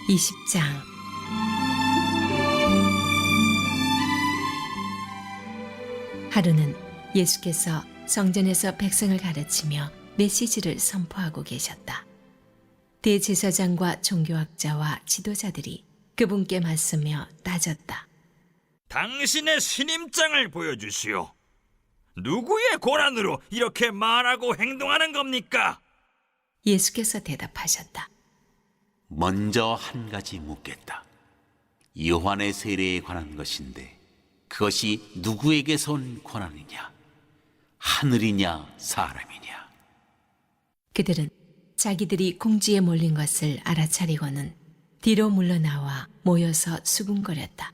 20장. 하루는 예수께서 성전에서 백성을 가르치며 메시지를 선포하고 계셨다. 대제사장과 종교학자와 지도자들이 그분께 맞서며 따졌다. 당신의 신임장을 보여주시오. 누구의 고난으로 이렇게 말하고 행동하는 겁니까? 예수께서 대답하셨다. 먼저 한 가지 묻겠다. 요한의 세례에 관한 것인데 그것이 누구에게서 온 고난이냐? 하늘이냐 사람이냐? 그들은 자기들이 궁지에 몰린 것을 알아차리고는 뒤로 물러나와 모여서 수군거렸다.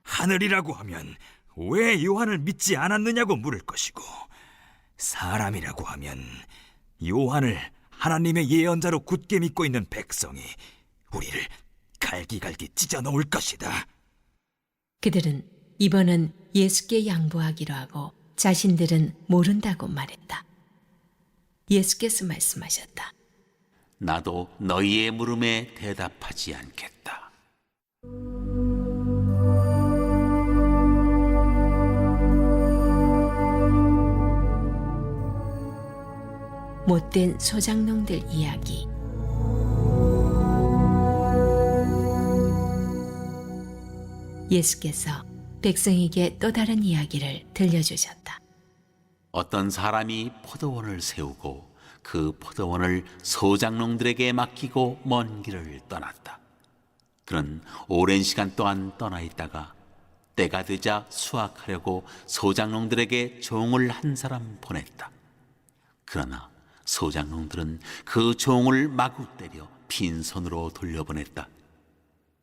하늘이라고 하면 왜 요한을 믿지 않았느냐고 물을 것이고, 사람이라고 하면 요한을 하나님의 예언자로 굳게 믿고 있는 백성이 우리를 갈기갈기 찢어 놓을 것이다. 그들은 이번은 예수께 양보하기로 하고 자신들은 모른다고 말했다. 예수께서 말씀하셨다. 나도 너희의 물음에 대답하지 않겠다. 못된 소장농들 이야기. 예수께서 백성에게 또 다른 이야기를 들려주셨다. 어떤 사람이 포도원을 세우고 그 포도원을 소장농들에게 맡기고 먼 길을 떠났다. 그는 오랜 시간 동안 떠나 있다가 때가 되자 수확하려고 소장농들에게 종을 한 사람 보냈다. 그러나 소장농들은 그 종을 마구 때려 빈손으로 돌려보냈다.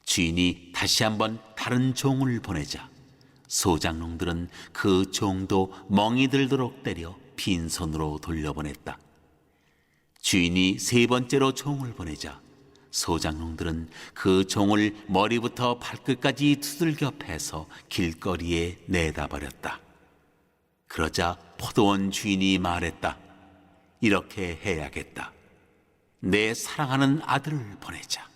주인이 다시 한번 다른 종을 보내자 소장농들은 그 종도 멍이 들도록 때려 빈손으로 돌려보냈다. 주인이 세 번째로 종을 보내자 소장농들은 그 종을 머리부터 발끝까지 두들겨 패서 길거리에 내다 버렸다. 그러자 포도원 주인이 말했다. 이렇게 해야겠다. 내 사랑하는 아들을 보내자.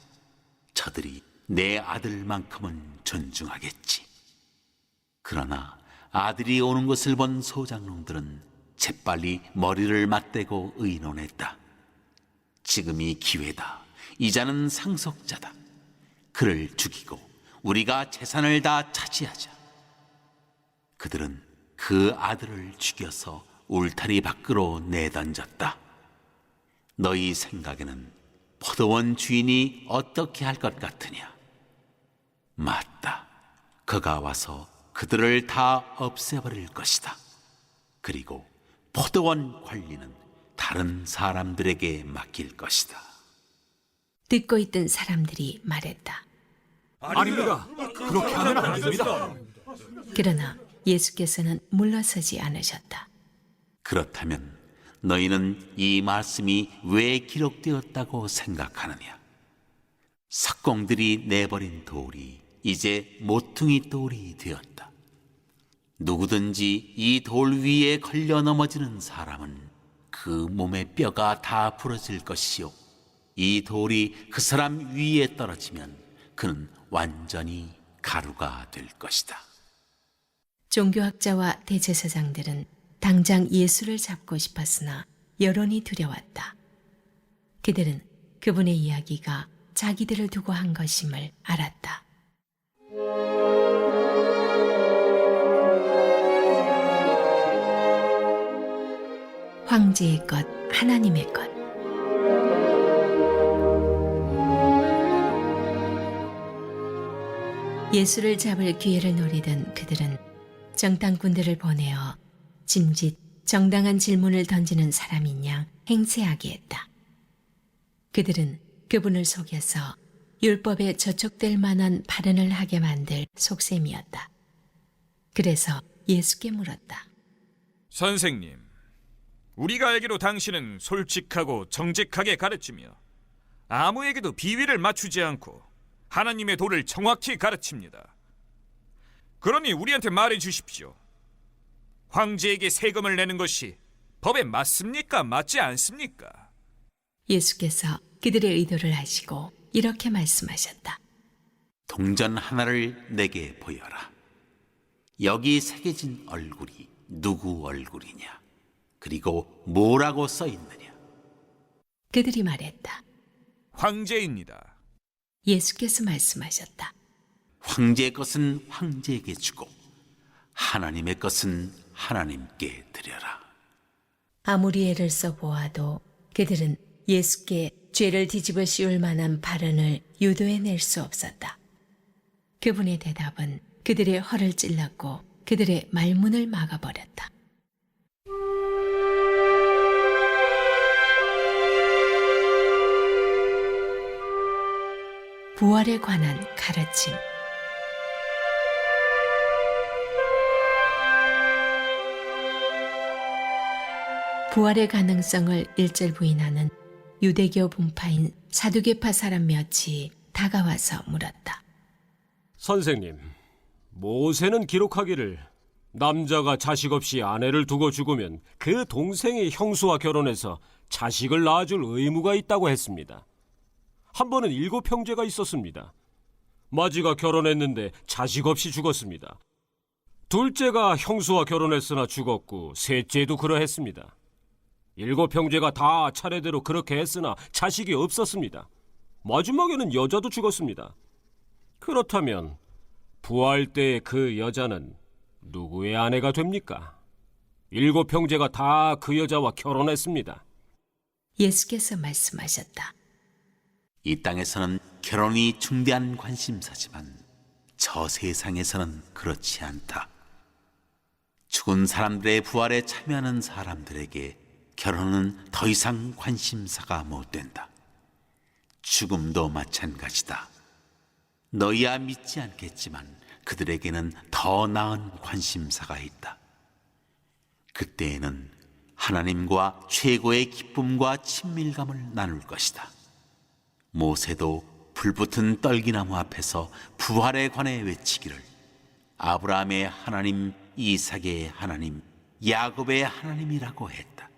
저들이 내 아들만큼은 존중하겠지. 그러나 아들이 오는 것을 본 소장농들은 재빨리 머리를 맞대고 의논했다. 지금이 기회다. 이자는 상속자다. 그를 죽이고 우리가 재산을 다 차지하자. 그들은 그 아들을 죽여서 울타리 밖으로 내던졌다. 너희 생각에는 포도원 주인이 어떻게 할 것 같으냐? 맞다. 그가 와서 그들을 다 없애버릴 것이다. 그리고 포도원 관리는 다른 사람들에게 맡길 것이다. 듣고 있던 사람들이 말했다. 아닙니다. 그렇게 하면 안 됩니다. 그러나 예수께서는 물러서지 않으셨다. 그렇다면 너희는 이 말씀이 왜 기록되었다고 생각하느냐? 석공들이 내버린 돌이 이제 모퉁이 돌이 되었다. 누구든지 이 돌 위에 걸려 넘어지는 사람은 그 몸의 뼈가 다 부러질 것이요, 이 돌이 그 사람 위에 떨어지면 그는 완전히 가루가 될 것이다. 종교학자와 대제사장들은 당장 예수를 잡고 싶었으나 여론이 두려웠다. 그들은 그분의 이야기가 자기들을 두고 한 것임을 알았다. 황제의 것, 하나님의 것. 예수를 잡을 기회를 노리던 그들은 정탐꾼들을 보내어 짐짓 정당한 질문을 던지는 사람인 양 행세하게 했다. 그들은 그분을 속여서 율법에 저촉될 만한 발언을 하게 만들 속셈이었다. 그래서 예수께 물었다. 선생님, 우리가 알기로 당신은 솔직하고 정직하게 가르치며 아무에게도 비위를 맞추지 않고 하나님의 도를 정확히 가르칩니다. 그러니 우리한테 말해 주십시오. 황제에게 세금을 내는 것이 법에 맞습니까? 맞지 않습니까? 예수께서 그들의 의도를 아시고 이렇게 말씀하셨다. 동전 하나를 내게 보여라. 여기 새겨진 얼굴이 누구 얼굴이냐? 그리고 뭐라고 써 있느냐? 그들이 말했다. 황제입니다. 예수께서 말씀하셨다. 황제의 것은 황제에게 주고 하나님의 것은 하나님께 드려라. 아무리 애를 써보아도 그들은 예수께 죄를 뒤집어 씌울 만한 발언을 유도해낼 수 없었다. 그분의 대답은 그들의 혀를 찔렀고 그들의 말문을 막아버렸다. 부활에 관한 가르침. 부활의 가능성을 일절 부인하는 유대교 분파인 사두개파 사람 몇이 다가와서 물었다. 선생님, 모세는 기록하기를 남자가 자식 없이 아내를 두고 죽으면 그 동생의 형수와 결혼해서 자식을 낳아줄 의무가 있다고 했습니다. 한 번은 7 형제가 있었습니다. 마지가 결혼했는데 자식 없이 죽었습니다. 둘째가 형수와 결혼했으나 죽었고 셋째도 그러했습니다. 7 형제가 다 차례대로 그렇게 했으나 자식이 없었습니다. 마지막에는 여자도 죽었습니다. 그렇다면 부활 때의 그 여자는 누구의 아내가 됩니까? 7 형제가 다 그 여자와 결혼했습니다. 예수께서 말씀하셨다. 이 땅에서는 결혼이 중대한 관심사지만 저 세상에서는 그렇지 않다. 죽은 사람들의 부활에 참여하는 사람들에게 결혼은 더 이상 관심사가 못 된다. 죽음도 마찬가지다. 너희야 믿지 않겠지만 그들에게는 더 나은 관심사가 있다. 그때에는 하나님과 최고의 기쁨과 친밀감을 나눌 것이다. 모세도 불붙은 떨기나무 앞에서 부활에 관해 외치기를 아브라함의 하나님, 이삭의 하나님, 야곱의 하나님이라고 했다.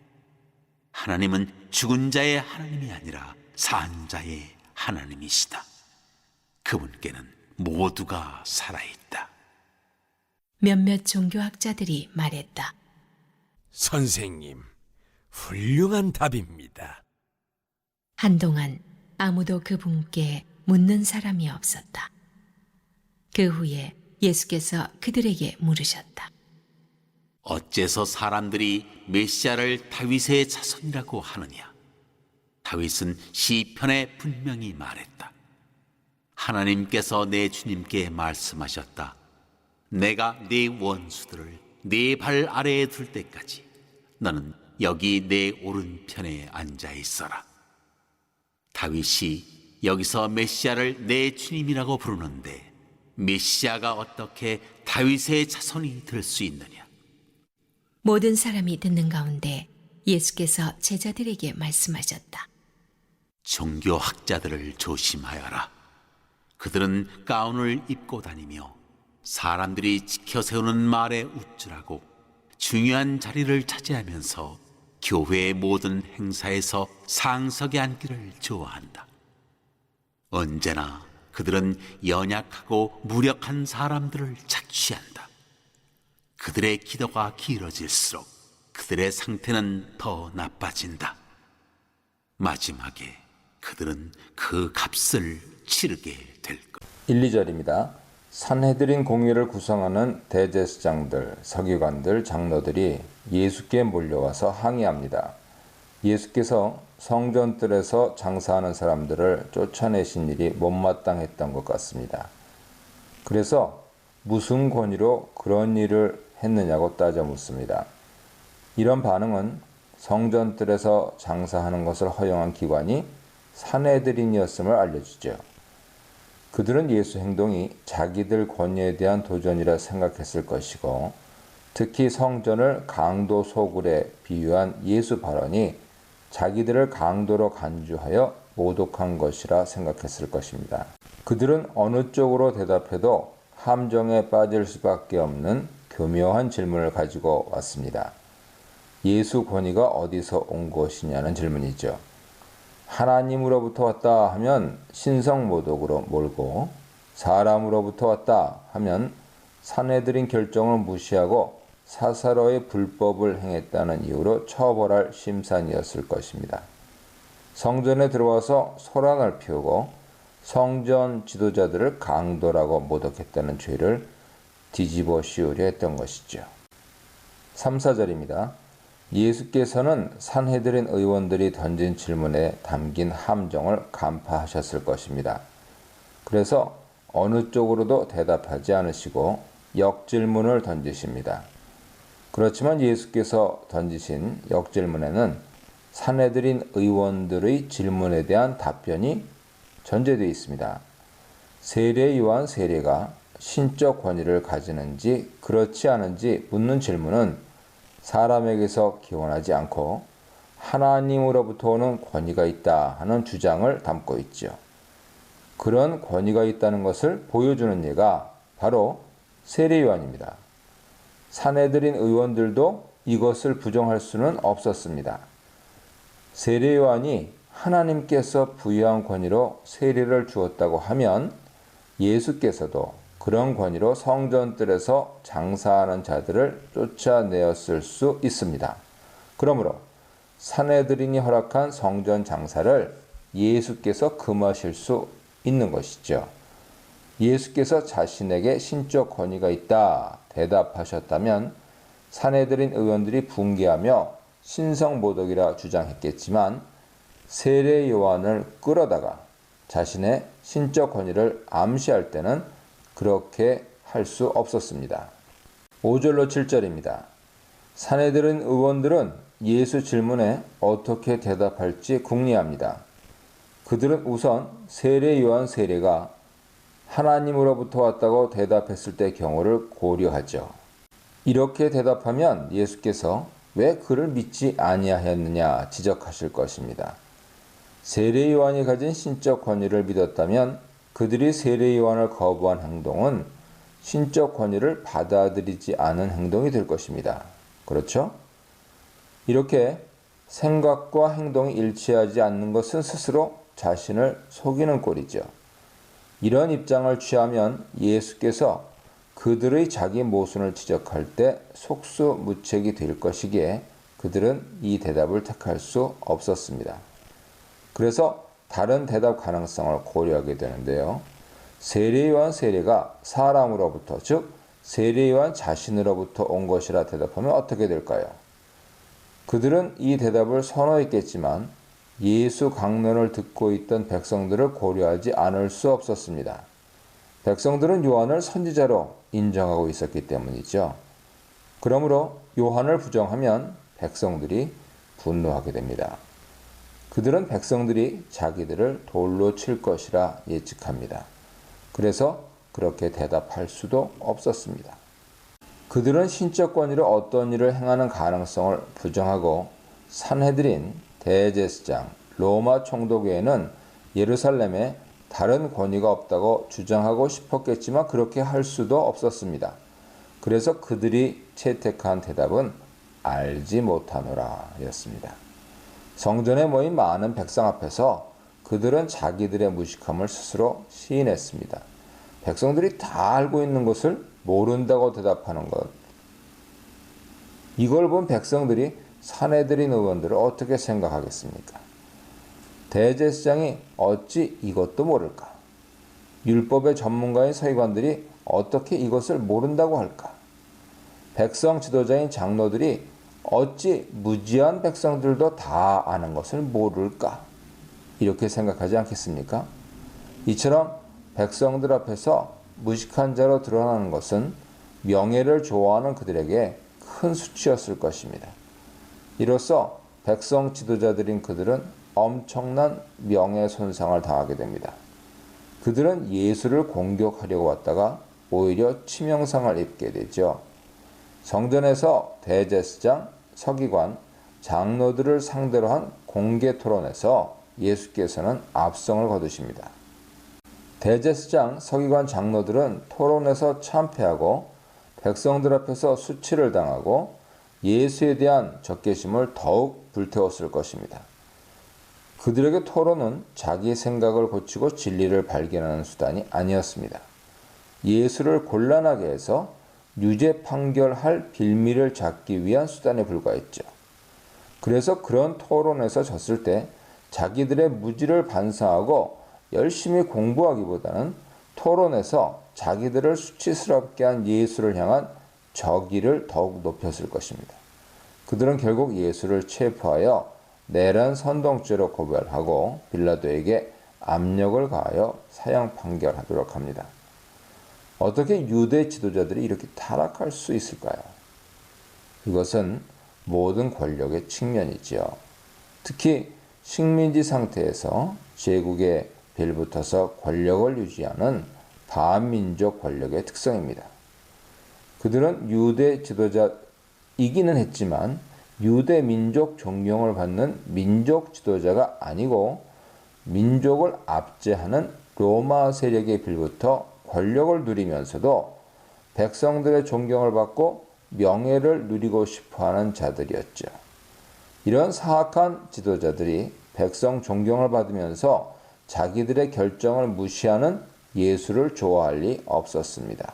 하나님은 죽은 자의 하나님이 아니라 산 자의 하나님이시다. 그분께는 모두가 살아있다. 몇몇 종교학자들이 말했다. 선생님, 훌륭한 답입니다. 한동안 아무도 그분께 묻는 사람이 없었다. 그 후에 예수께서 그들에게 물으셨다. 어째서 사람들이 메시아를 다윗의 자손이라고 하느냐? 다윗은 시편에 분명히 말했다. 하나님께서 내 주님께 말씀하셨다. 내가 네 원수들을 네 발 아래에 둘 때까지 너는 여기 내 오른편에 앉아 있어라. 다윗이 여기서 메시아를 내 주님이라고 부르는데 메시아가 어떻게 다윗의 자손이 될 수 있느냐? 모든 사람이 듣는 가운데 예수께서 제자들에게 말씀하셨다. 종교학자들을 조심하여라. 그들은 가운을 입고 다니며 사람들이 지켜 세우는 말에 우쭐하고 중요한 자리를 차지하면서 교회의 모든 행사에서 상석에 앉기를 좋아한다. 언제나 그들은 연약하고 무력한 사람들을 착취한다. 그들의 기도가 길어질수록 그들의 상태는 더 나빠진다. 마지막에 그들은 그 값을 치르게 될 것. 1, 2절입니다. 산헤드린 공회를 구성하는 대제사장들, 서기관들, 장로들이 예수께 몰려와서 항의합니다. 예수께서 성전뜰에서 장사하는 사람들을 쫓아내신 일이 못마땅했던 것 같습니다. 그래서 무슨 권위로 그런 일을 했느냐고 따져 묻습니다. 이런 반응은 성전뜰에서 장사하는 것을 허용한 기관이 산헤드린이었음을 알려주죠. 그들은 예수 행동이 자기들 권위에 대한 도전이라 생각했을 것이고, 특히 성전을 강도 소굴에 비유한 예수 발언이 자기들을 강도로 간주하여 모독한 것이라 생각했을 것입니다. 그들은 어느 쪽으로 대답해도 함정에 빠질 수밖에 없는 교묘한 질문을 가지고 왔습니다. 예수 권위가 어디서 온 것이냐는 질문이죠. 하나님으로부터 왔다 하면 신성모독으로 몰고, 사람으로부터 왔다 하면 산헤드린 결정을 무시하고 사사로의 불법을 행했다는 이유로 처벌할 심산이었을 것입니다. 성전에 들어와서 소란을 피우고 성전 지도자들을 강도라고 모독했다는 죄를 뒤집어 씌우려 했던 것이죠. 3, 4절입니다. 예수께서는 산헤드린 의원들이 던진 질문에 담긴 함정을 간파하셨을 것입니다. 그래서 어느 쪽으로도 대답하지 않으시고 역질문을 던지십니다. 그렇지만 예수께서 던지신 역질문에는 산헤드린 의원들의 질문에 대한 답변이 전제되어 있습니다. 세례 요한 세례가 신적 권위를 가지는지 그렇지 않은지 묻는 질문은 사람에게서 기원하지 않고 하나님으로부터 오는 권위가 있다 하는 주장을 담고 있죠. 그런 권위가 있다는 것을 보여주는 예가 바로 세례 요한입니다. 산헤드린 의원들도 이것을 부정할 수는 없었습니다. 세례 요한이 하나님께서 부여한 권위로 세례를 주었다고 하면 예수께서도 그런 권위로 성전뜰에서 장사하는 자들을 쫓아내었을 수 있습니다. 그러므로 산헤드린이 허락한 성전 장사를 예수께서 금하실 수 있는 것이죠. 예수께서 자신에게 신적 권위가 있다 대답하셨다면 산헤드린 의원들이 붕괴하며 신성모독이라 주장했겠지만 세례 요한을 끌어다가 자신의 신적 권위를 암시할 때는 그렇게 할 수 없었습니다. 5절로 7절입니다. 산헤드린 의원들은 예수 질문에 어떻게 대답할지 궁리합니다. 그들은 우선 세례 요한 세례가 하나님으로부터 왔다고 대답했을 때 경우를 고려하죠. 이렇게 대답하면 예수께서 왜 그를 믿지 아니하였느냐 지적하실 것입니다. 세례 요한이 가진 신적 권위를 믿었다면 그들이 세례 요한을 거부한 행동은 신적 권위를 받아들이지 않은 행동이 될 것입니다. 그렇죠? 이렇게 생각과 행동이 일치하지 않는 것은 스스로 자신을 속이는 꼴이죠. 이런 입장을 취하면 예수께서 그들의 자기 모순을 지적할 때 속수무책이 될 것이기에 그들은 이 대답을 택할 수 없었습니다. 그래서 다른 대답 가능성을 고려하게 되는데요. 세례 요한 세례가 사람으로부터, 즉 세례 요한 자신으로부터 온 것이라 대답하면 어떻게 될까요? 그들은 이 대답을 선호했겠지만 예수 강론을 듣고 있던 백성들을 고려하지 않을 수 없었습니다. 백성들은 요한을 선지자로 인정하고 있었기 때문이죠. 그러므로 요한을 부정하면 백성들이 분노하게 됩니다. 그들은 백성들이 자기들을 돌로 칠 것이라 예측합니다. 그래서 그렇게 대답할 수도 없었습니다. 그들은 신적 권위로 어떤 일을 행하는 가능성을 부정하고 산헤드린, 대제사장, 로마 총독에는 예루살렘에 다른 권위가 없다고 주장하고 싶었겠지만 그렇게 할 수도 없었습니다. 그래서 그들이 채택한 대답은 알지 못하노라 였습니다. 성전에 모인 많은 백성 앞에서 그들은 자기들의 무식함을 스스로 시인했습니다. 백성들이 다 알고 있는 것을 모른다고 대답하는 것. 이걸 본 백성들이 산헤드린 의원들을 어떻게 생각하겠습니까? 대제사장이 어찌 이것도 모를까? 율법의 전문가인 서기관들이 어떻게 이것을 모른다고 할까? 백성 지도자인 장로들이 어찌 무지한 백성들도 다 아는 것을 모를까? 이렇게 생각하지 않겠습니까? 이처럼 백성들 앞에서 무식한 자로 드러나는 것은 명예를 좋아하는 그들에게 큰 수치였을 것입니다. 이로써 백성 지도자들인 그들은 엄청난 명예손상을 당하게 됩니다. 그들은 예수를 공격하려고 왔다가 오히려 치명상을 입게 되죠. 성전에서 대제사장, 서기관, 장로들을 상대로 한 공개 토론에서 예수께서는 압승을 거두십니다. 대제사장, 서기관, 장로들은 토론에서 참패하고 백성들 앞에서 수치를 당하고 예수에 대한 적개심을 더욱 불태웠을 것입니다. 그들에게 토론은 자기 생각을 고치고 진리를 발견하는 수단이 아니었습니다. 예수를 곤란하게 해서 유죄 판결할 빌미를 잡기 위한 수단에 불과했죠. 그래서 그런 토론에서 졌을 때 자기들의 무지를 반성하고 열심히 공부하기보다는 토론에서 자기들을 수치스럽게 한 예수를 향한 저기를 더욱 높였을 것입니다. 그들은 결국 예수를 체포하여 내란 선동죄로 고발하고 빌라도에게 압력을 가하여 사형 판결하도록 합니다. 어떻게 유대 지도자들이 이렇게 타락할 수 있을까요? 이것은 모든 권력의 측면이지요. 특히 식민지 상태에서 제국에 빌붙어서 권력을 유지하는 반민족 권력의 특성입니다. 그들은 유대 지도자이기는 했지만 유대 민족 존경을 받는 민족 지도자가 아니고 민족을 압제하는 로마 세력에 빌붙어 권력을 누리면서도 백성들의 존경을 받고 명예를 누리고 싶어하는 자들이었죠. 이런 사악한 지도자들이 백성 존경을 받으면서 자기들의 결정을 무시하는 예수를 좋아할 리 없었습니다.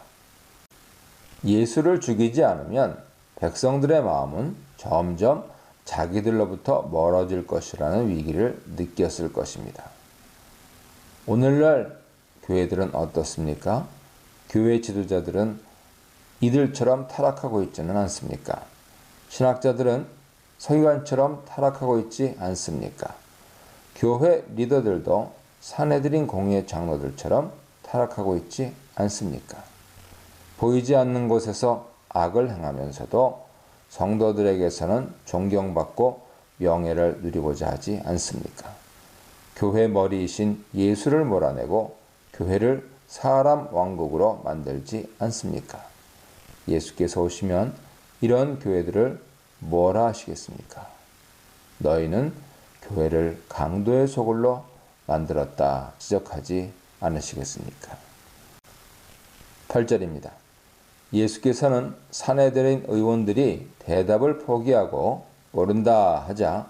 예수를 죽이지 않으면 백성들의 마음은 점점 자기들로부터 멀어질 것이라는 위기를 느꼈을 것입니다. 오늘날 교회들은 어떻습니까? 교회 지도자들은 이들처럼 타락하고 있지는 않습니까? 신학자들은 서기관처럼 타락하고 있지 않습니까? 교회 리더들도 사내들인 공예 장로들처럼 타락하고 있지 않습니까? 보이지 않는 곳에서 악을 행하면서도 성도들에게서는 존경받고 명예를 누리고자 하지 않습니까? 교회 머리이신 예수를 몰아내고 교회를 사람 왕국으로 만들지 않습니까? 예수께서 오시면 이런 교회들을 뭐라 하시겠습니까? 너희는 교회를 강도의 소굴로 만들었다 지적하지 않으시겠습니까? 8절입니다. 예수께서는 사내들인 의원들이 대답을 포기하고 모른다 하자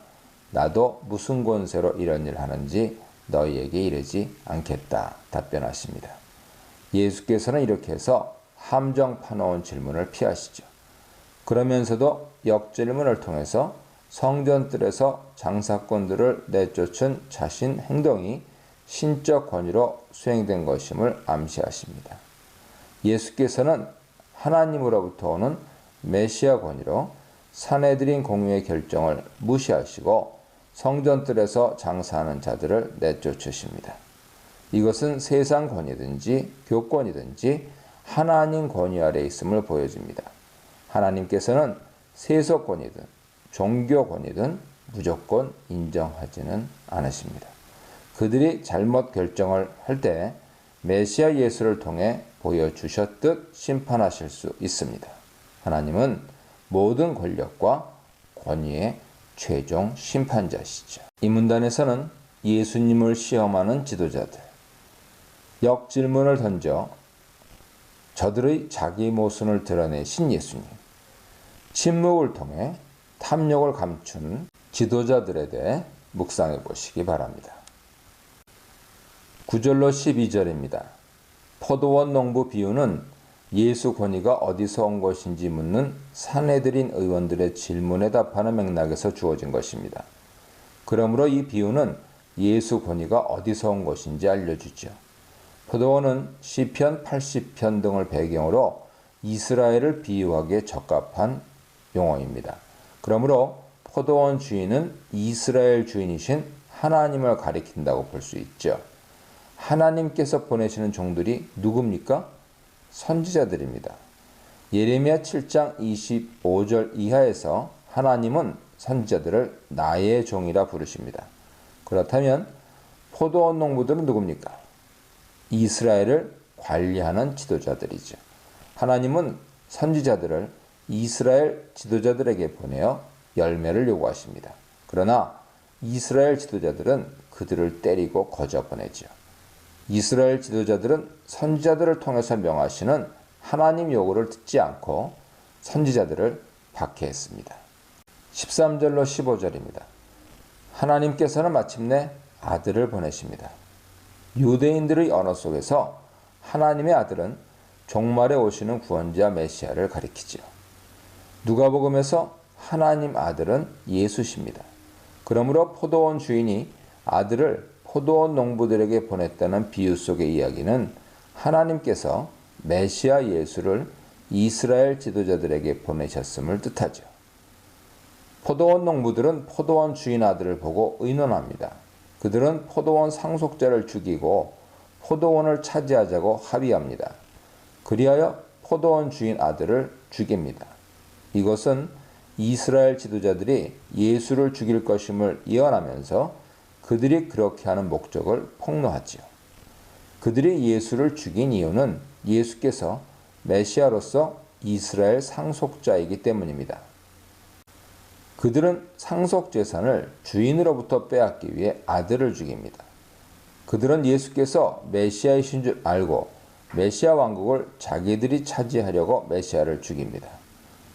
나도 무슨 권세로 이런 일을 하는지 너희에게 이르지 않겠다 답변하십니다. 예수께서는 이렇게 해서 함정 파놓은 질문을 피하시죠. 그러면서도 역질문을 통해서 성전뜰에서 장사꾼들을 내쫓은 자신 행동이 신적 권위로 수행된 것임을 암시하십니다. 예수께서는 하나님으로부터 오는 메시아 권위로 사내들인 공유의 결정을 무시하시고 성전뜰에서 장사하는 자들을 내쫓으십니다. 이것은 세상 권위든지 교권이든지 하나님 권위 아래 있음을 보여줍니다. 하나님께서는 세속 권위든 종교 권위든 무조건 인정하지는 않으십니다. 그들이 잘못 결정을 할 때 메시아 예수를 통해 보여주셨듯 심판하실 수 있습니다. 하나님은 모든 권력과 권위의 최종 심판자시죠. 이 문단에서는 예수님을 시험하는 지도자들, 역질문을 던져 저들의 자기 모순을 드러내신 예수님, 침묵을 통해 탐욕을 감춘 지도자들에 대해 묵상해 보시기 바랍니다. 9절로 12절입니다. 포도원 농부 비유는 예수 권위가 어디서 온 것인지 묻는 사내들인 의원들의 질문에 답하는 맥락에서 주어진 것입니다. 그러므로 이 비유는 예수 권위가 어디서 온 것인지 알려주죠. 포도원은 시편 80편 등을 배경으로 이스라엘을 비유하기에 적합한 용어입니다. 그러므로 포도원 주인은 이스라엘 주인이신 하나님을 가리킨다고 볼 수 있죠. 하나님께서 보내시는 종들이 누굽니까? 선지자들입니다. 예레미야 7장 25절 이하에서 하나님은 선지자들을 나의 종이라 부르십니다. 그렇다면 포도원 농부들은 누굽니까? 이스라엘을 관리하는 지도자들이죠. 하나님은 선지자들을 이스라엘 지도자들에게 보내어 열매를 요구하십니다. 그러나 이스라엘 지도자들은 그들을 때리고 거저 보내죠. 이스라엘 지도자들은 선지자들을 통해서 명하시는 하나님 요구를 듣지 않고 선지자들을 박해했습니다. 13절로 15절입니다. 하나님께서는 마침내 아들을 보내십니다. 유대인들의 언어 속에서 하나님의 아들은 종말에 오시는 구원자 메시아를 가리키지요. 누가복음에서 하나님 아들은 예수십니다. 그러므로 포도원 주인이 아들을 포도원 농부들에게 보냈다는 비유 속의 이야기는 하나님께서 메시아 예수를 이스라엘 지도자들에게 보내셨음을 뜻하죠. 포도원 농부들은 포도원 주인 아들을 보고 의논합니다. 그들은 포도원 상속자를 죽이고 포도원을 차지하자고 합의합니다. 그리하여 포도원 주인 아들을 죽입니다. 이것은 이스라엘 지도자들이 예수를 죽일 것임을 예언하면서 그들이 그렇게 하는 목적을 폭로하지요. 그들이 예수를 죽인 이유는 예수께서 메시아로서 이스라엘 상속자이기 때문입니다. 그들은 상속 재산을 주인으로부터 빼앗기 위해 아들을 죽입니다. 그들은 예수께서 메시아이신 줄 알고 메시아 왕국을 자기들이 차지하려고 메시아를 죽입니다.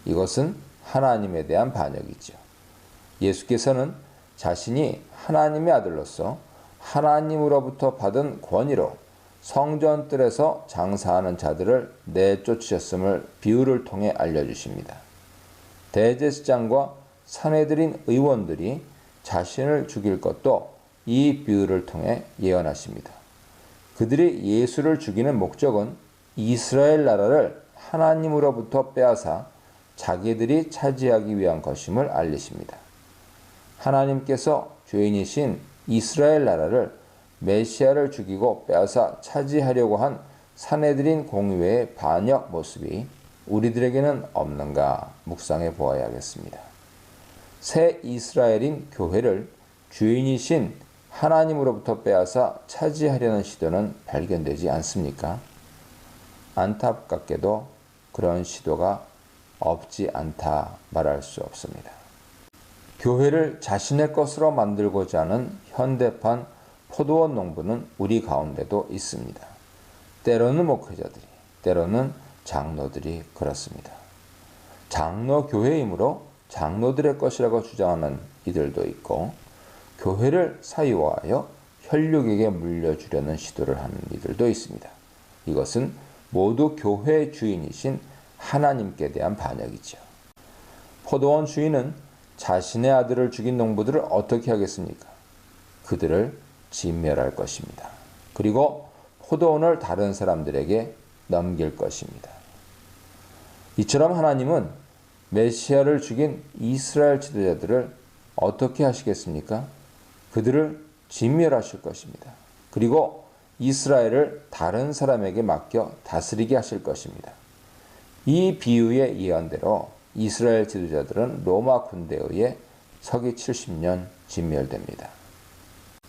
이것은 하나님에 대한 반역이죠. 예수께서는 자신이 하나님의 아들로서 하나님으로부터 받은 권위로 성전뜰에서 장사하는 자들을 내쫓으셨음을 비유를 통해 알려주십니다. 대제사장과 산헤드린 의원들이 자신을 죽일 것도 이 비유를 통해 예언하십니다. 그들이 예수를 죽이는 목적은 이스라엘 나라를 하나님으로부터 빼앗아 자기들이 차지하기 위한 것임을 알리십니다. 하나님께서 죄인이신 이스라엘 나라를 메시아를 죽이고 빼앗아 차지하려고 한 산헤드린 공의회의 반역 모습이 우리들에게는 없는가 묵상해 보아야겠습니다. 새 이스라엘인 교회를 주인이신 하나님으로부터 빼앗아 차지하려는 시도는 발견되지 않습니까? 안타깝게도 그런 시도가 없지 않다 말할 수 없습니다. 교회를 자신의 것으로 만들고자 하는 현대판 포도원 농부는 우리 가운데도 있습니다. 때로는 목회자들이, 때로는 장로들이 그렇습니다. 장로 교회이므로 장로들의 것이라고 주장하는 이들도 있고, 교회를 사유화하여 혈육에게 물려주려는 시도를 하는 이들도 있습니다. 이것은 모두 교회의 주인이신 하나님께 대한 반역이죠. 포도원 주인은 자신의 아들을 죽인 농부들을 어떻게 하겠습니까? 그들을 진멸할 것입니다. 그리고 포도원을 다른 사람들에게 넘길 것입니다. 이처럼 하나님은 메시아를 죽인 이스라엘 지도자들을 어떻게 하시겠습니까? 그들을 진멸하실 것입니다. 그리고 이스라엘을 다른 사람에게 맡겨 다스리게 하실 것입니다. 이 비유의 예언대로 이스라엘 지도자들은 로마 군대에 의해 서기 70년 진멸됩니다.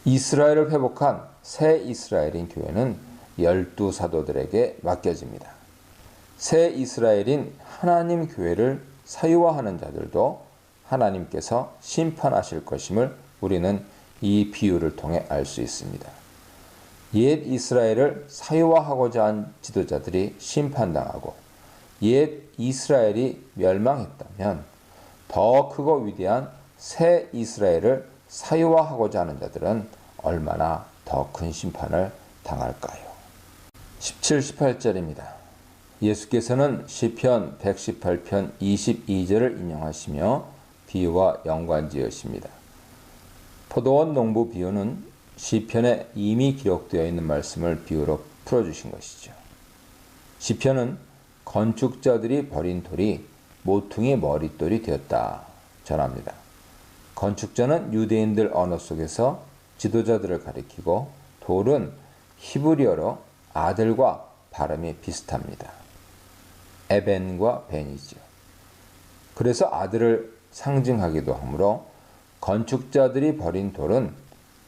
이스라엘을 회복한 새 이스라엘인 교회는 12사도들에게 맡겨집니다. 새 이스라엘인 하나님 교회를 사유화하는 자들도 하나님께서 심판하실 것임을 우리는 이 비유를 통해 알 수 있습니다. 옛 이스라엘을 사유화하고자 한 지도자들이 심판당하고 옛 이스라엘이 멸망했다면 더 크고 위대한 새 이스라엘을 사유화하고자 하는 자들은 얼마나 더 큰 심판을 당할까요? 17, 18절입니다. 예수께서는 시편 118편 22절을 인용하시며 비유와 연관지으십니다. 포도원 농부 비유는 시편에 이미 기록되어 있는 말씀을 비유로 풀어주신 것이죠. 시편은 건축자들이 버린 돌이 모퉁이 머릿돌이 되었다 전합니다. 건축자는 유대인들 언어 속에서 지도자들을 가리키고 돌은 히브리어로 아들과 발음이 비슷합니다. 에벤과 벤이죠. 그래서 아들을 상징하기도 하므로 건축자들이 버린 돌은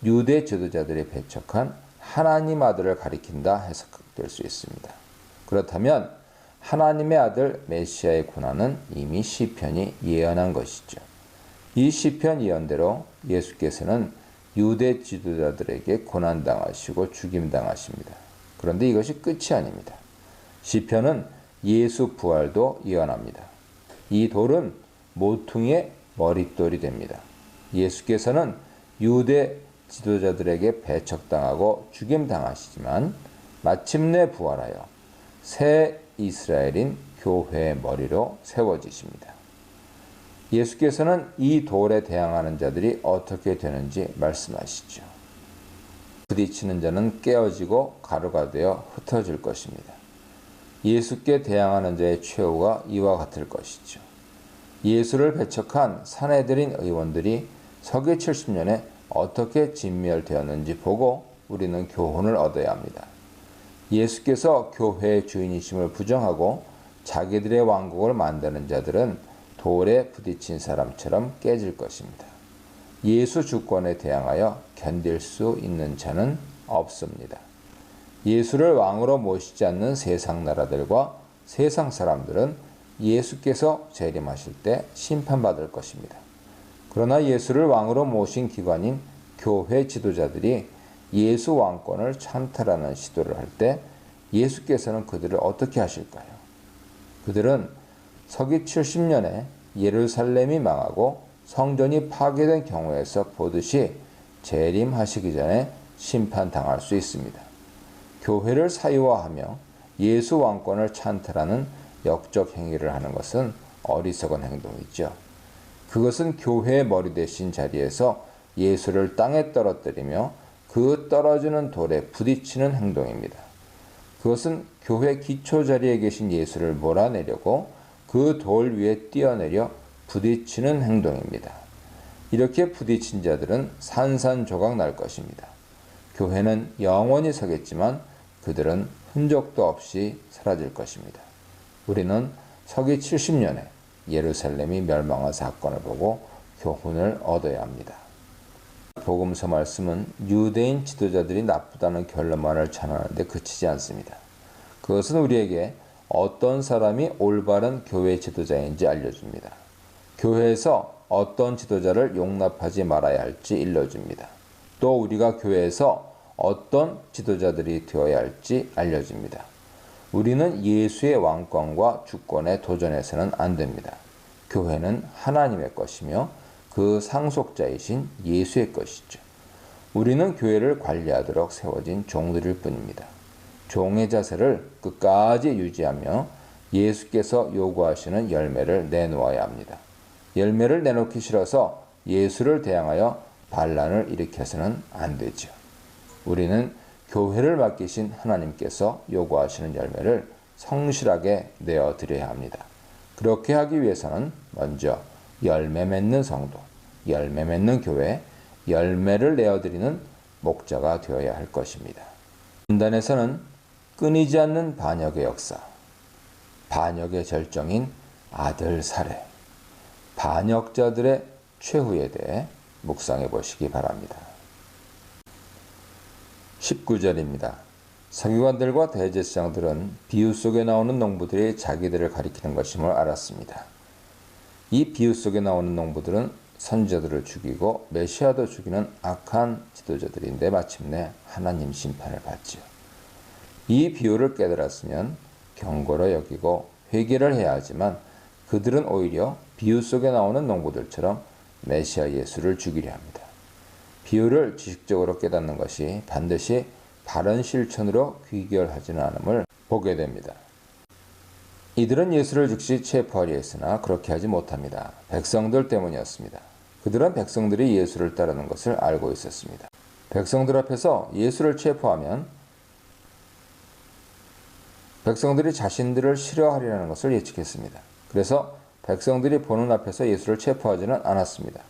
유대 지도자들이 배척한 하나님 아들을 가리킨다 해석될 수 있습니다. 그렇다면 하나님의 아들 메시아의 고난은 이미 시편이 예언한 것이죠. 이 시편 예언대로 예수께서는 유대 지도자들에게 고난당하시고 죽임당하십니다. 그런데 이것이 끝이 아닙니다. 시편은 예수 부활도 예언합니다. 이 돌은 모퉁이의 머릿돌이 됩니다. 예수께서는 유대 지도자들에게 배척당하고 죽임당하시지만 마침내 부활하여 새 이스라엘인 교회의 머리로 세워지십니다. 예수께서는 이 돌에 대항하는 자들이 어떻게 되는지 말씀하시죠. 부딪히는 자는 깨어지고 가루가 되어 흩어질 것입니다. 예수께 대항하는 자의 최후가 이와 같을 것이죠. 예수를 배척한 사내들인 의원들이 서기 70년에 어떻게 진멸되었는지 보고 우리는 교훈을 얻어야 합니다. 예수께서 교회의 주인이심을 부정하고 자기들의 왕국을 만드는 자들은 돌에 부딪힌 사람처럼 깨질 것입니다. 예수 주권에 대항하여 견딜 수 있는 자는 없습니다. 예수를 왕으로 모시지 않는 세상 나라들과 세상 사람들은 예수께서 재림하실 때 심판받을 것입니다. 그러나 예수를 왕으로 모신 기관인 교회 지도자들이 예수 왕권을 찬탈하는 시도를 할 때 예수께서는 그들을 어떻게 하실까요? 그들은 서기 70년에 예루살렘이 망하고 성전이 파괴된 경우에서 보듯이 재림하시기 전에 심판당할 수 있습니다. 교회를 사유화하며 예수 왕권을 찬탈하는 역적 행위를 하는 것은 어리석은 행동이죠. 그것은 교회의 머리 대신 자리에서 예수를 땅에 떨어뜨리며 그 떨어지는 돌에 부딪히는 행동입니다. 그것은 교회 기초 자리에 계신 예수를 몰아내려고 그 돌 위에 뛰어내려 부딪히는 행동입니다. 이렇게 부딪힌 자들은 산산조각 날 것입니다. 교회는 영원히 서겠지만 그들은 흔적도 없이 사라질 것입니다. 우리는 서기 70년에 예루살렘이 멸망한 사건을 보고 교훈을 얻어야 합니다. 복음서 말씀은 유대인 지도자들이 나쁘다는 결론만을 전하는데 그치지 않습니다. 그것은 우리에게 어떤 사람이 올바른 교회 지도자인지 알려줍니다. 교회에서 어떤 지도자를 용납하지 말아야 할지 일러줍니다. 또 우리가 교회에서 어떤 지도자들이 되어야 할지 알려줍니다. 우리는 예수의 왕권과 주권에 도전해서는 안 됩니다. 교회는 하나님의 것이며 그 상속자이신 예수의 것이죠. 우리는 교회를 관리하도록 세워진 종들일 뿐입니다. 종의 자세를 끝까지 유지하며 예수께서 요구하시는 열매를 내놓아야 합니다. 열매를 내놓기 싫어서 예수를 대항하여 반란을 일으켜서는 안 되죠. 우리는 교회를 맡기신 하나님께서 요구하시는 열매를 성실하게 내어드려야 합니다. 그렇게 하기 위해서는 먼저 열매 맺는 성도, 열매 맺는 교회, 열매를 내어드리는 목자가 되어야 할 것입니다. 문단에서는 끊이지 않는 반역의 역사, 반역의 절정인 아들 살해, 반역자들의 최후에 대해 묵상해 보시기 바랍니다. 19절입니다. 서기관들과 대제사장들은 비유 속에 나오는 농부들이 자기들을 가리키는 것임을 알았습니다. 이 비유 속에 나오는 농부들은 선지자들을 죽이고 메시아도 죽이는 악한 지도자들인데 마침내 하나님 심판을 받지요. 이 비유를 깨달았으면 경고로 여기고 회개를 해야 하지만 그들은 오히려 비유 속에 나오는 농부들처럼 메시아 예수를 죽이려 합니다. 비유를 지식적으로 깨닫는 것이 반드시 바른 실천으로 귀결하지는 않음을 보게 됩니다. 이들은 예수를 즉시 체포하려 했으나 그렇게 하지 못합니다. 백성들 때문이었습니다. 그들은 백성들이 예수를 따르는 것을 알고 있었습니다. 백성들 앞에서 예수를 체포하면 백성들이 자신들을 싫어하리라는 것을 예측했습니다. 그래서 백성들이 보는 앞에서 예수를 체포하지는 않았습니다.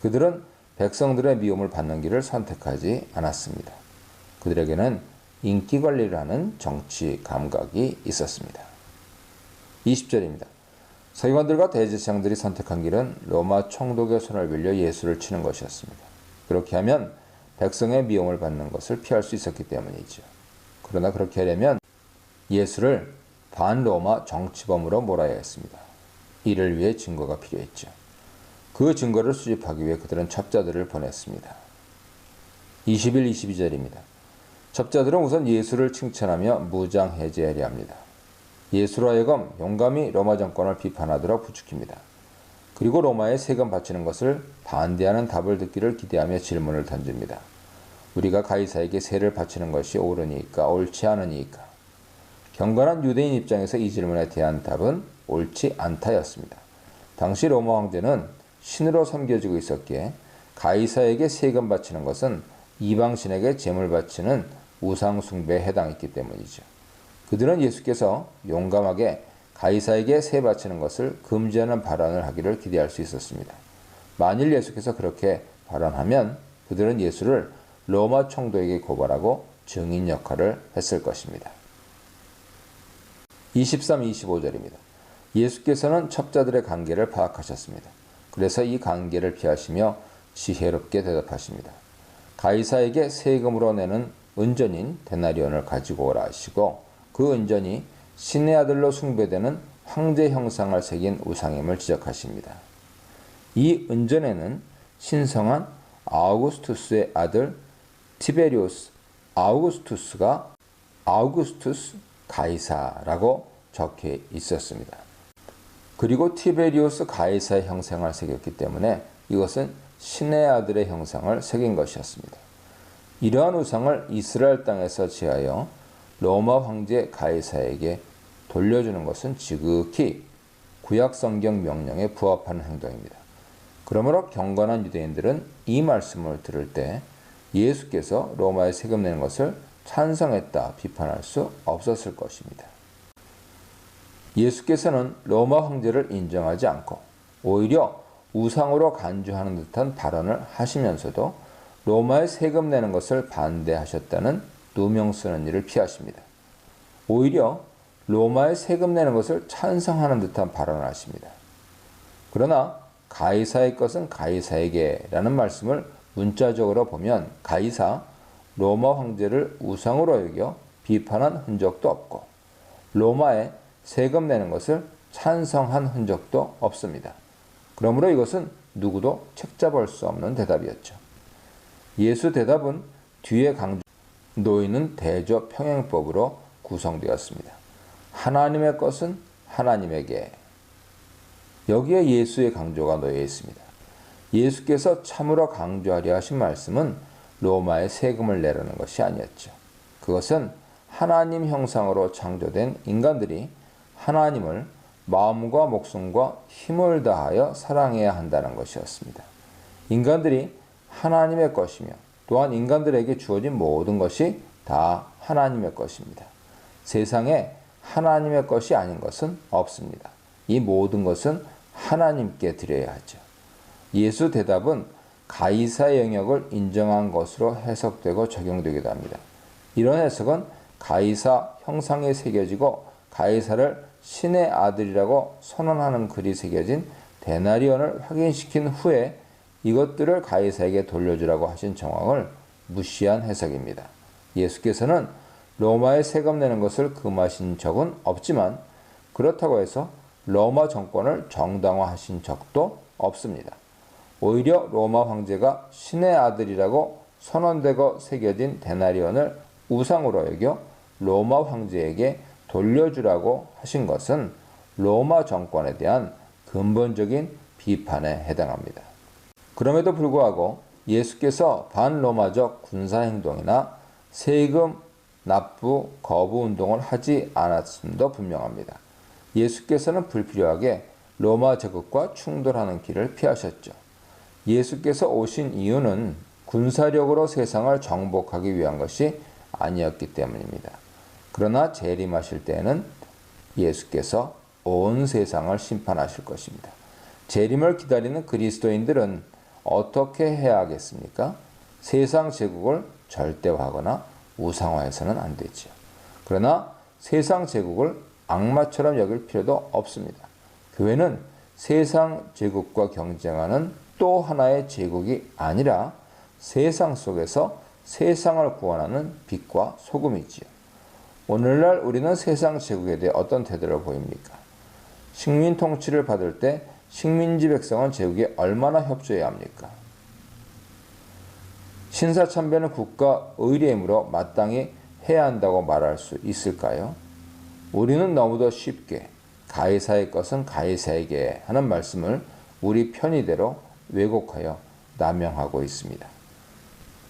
그들은 백성들의 미움을 받는 길을 선택하지 않았습니다. 그들에게는 인기 관리를 하는 정치 감각이 있었습니다. 20절입니다. 서기관들과 대제사장들이 선택한 길은 로마 총독의 손을 빌려 예수를 치는 것이었습니다. 그렇게 하면 백성의 미움을 받는 것을 피할 수 있었기 때문이죠. 그러나 그렇게 하려면 예수를 반로마 정치범으로 몰아야 했습니다. 이를 위해 증거가 필요했죠. 그 증거를 수집하기 위해 그들은 첩자들을 보냈습니다. 21, 22절입니다. 첩자들은 우선 예수를 칭찬하며 무장해제하려 합니다. 예수로 하여금 용감히 로마 정권을 비판하도록 부추깁니다. 그리고 로마에 세금 바치는 것을 반대하는 답을 듣기를 기대하며 질문을 던집니다. 우리가 가이사에게 세를 바치는 것이 옳으니까 옳지 않으니까? 경건한 유대인 입장에서 이 질문에 대한 답은 옳지 않다였습니다. 당시 로마 황제는 신으로 섬겨지고 있었기에 가이사에게 세금 바치는 것은 이방신에게 제물 바치는 우상 숭배에 해당했기 때문이죠. 그들은 예수께서 용감하게 가이사에게 세 바치는 것을 금지하는 발언을 하기를 기대할 수 있었습니다. 만일 예수께서 그렇게 발언하면 그들은 예수를 로마 총독에게 고발하고 증인 역할을 했을 것입니다. 23, 25절입니다. 예수께서는 첩자들의 관계를 파악하셨습니다. 그래서 이 관계를 피하시며 지혜롭게 대답하십니다. 가이사에게 세금으로 내는 은전인 데나리온을 가지고 오라 하시고 그 은전이 신의 아들로 숭배되는 황제 형상을 새긴 우상임을 지적하십니다. 이 은전에는 신성한 아우구스투스의 아들 티베리우스 아우구스투스가 아우구스투스 가이사라고 적혀 있었습니다. 그리고 티베리우스 가이사의 형상을 새겼기 때문에 이것은 신의 아들의 형상을 새긴 것이었습니다. 이러한 우상을 이스라엘 땅에서 제하여 로마 황제 가이사에게 돌려주는 것은 지극히 구약 성경 명령에 부합하는 행동입니다. 그러므로 경건한 유대인들은 이 말씀을 들을 때 예수께서 로마에 세금 내는 것을 찬성했다 비판할 수 없었을 것입니다. 예수께서는 로마 황제를 인정하지 않고 오히려 우상으로 간주하는 듯한 발언을 하시면서도 로마에 세금 내는 것을 반대하셨다는 누명 쓰는 일을 피하십니다. 오히려 로마에 세금 내는 것을 찬성하는 듯한 발언을 하십니다. 그러나 가이사의 것은 가이사에게 라는 말씀을 문자적으로 보면 가이사, 로마 황제를 우상으로 여겨 비판한 흔적도 없고 로마에 세금 내는 것을 찬성한 흔적도 없습니다. 그러므로 이것은 누구도 책잡을 수 없는 대답이었죠. 예수 대답은 뒤에 강조 놓이는 대조 평행법으로 구성되었습니다. 하나님의 것은 하나님에게. 여기에 예수의 강조가 놓여 있습니다. 예수께서 참으로 강조하려 하신 말씀은 로마에 세금을 내라는 것이 아니었죠. 그것은 하나님 형상으로 창조된 인간들이 하나님을 마음과 목숨과 힘을 다하여 사랑해야 한다는 것이었습니다. 인간들이 하나님의 것이며 또한 인간들에게 주어진 모든 것이 다 하나님의 것입니다. 세상에 하나님의 것이 아닌 것은 없습니다. 이 모든 것은 하나님께 드려야 하죠. 예수 대답은 가이사의 영역을 인정한 것으로 해석되고 적용되기도 합니다. 이런 해석은 가이사 형상에 새겨지고 가이사를 신의 아들이라고 선언하는 글이 새겨진 데나리온을 확인시킨 후에 이것들을 가이사에게 돌려주라고 하신 정황을 무시한 해석입니다. 예수께서는 로마에 세금 내는 것을 금하신 적은 없지만 그렇다고 해서 로마 정권을 정당화하신 적도 없습니다. 오히려 로마 황제가 신의 아들이라고 선언되고 새겨진 데나리온을 우상으로 여겨 로마 황제에게 돌려주라고 하신 것은 로마 정권에 대한 근본적인 비판에 해당합니다. 그럼에도 불구하고 예수께서 반로마적 군사행동이나 세금 납부 거부 운동을 하지 않았음도 분명합니다. 예수께서는 불필요하게 로마 제국과 충돌하는 길을 피하셨죠. 예수께서 오신 이유는 군사력으로 세상을 정복하기 위한 것이 아니었기 때문입니다. 그러나 재림하실 때에는 예수께서 온 세상을 심판하실 것입니다. 재림을 기다리는 그리스도인들은 어떻게 해야 하겠습니까? 세상 제국을 절대화하거나 우상화해서는 안 되죠. 그러나 세상 제국을 악마처럼 여길 필요도 없습니다. 교회는 세상 제국과 경쟁하는 또 하나의 제국이 아니라 세상 속에서 세상을 구원하는 빛과 소금이지요. 오늘날 우리는 세상 제국에 대해 어떤 태도를 보입니까? 식민 통치를 받을 때 식민지 백성은 제국에 얼마나 협조해야 합니까? 신사참배는 국가 의례이므로 마땅히 해야 한다고 말할 수 있을까요? 우리는 너무도 쉽게 가이사의 것은 가이사에게 하는 말씀을 우리 편의대로 왜곡하여 남용하고 있습니다.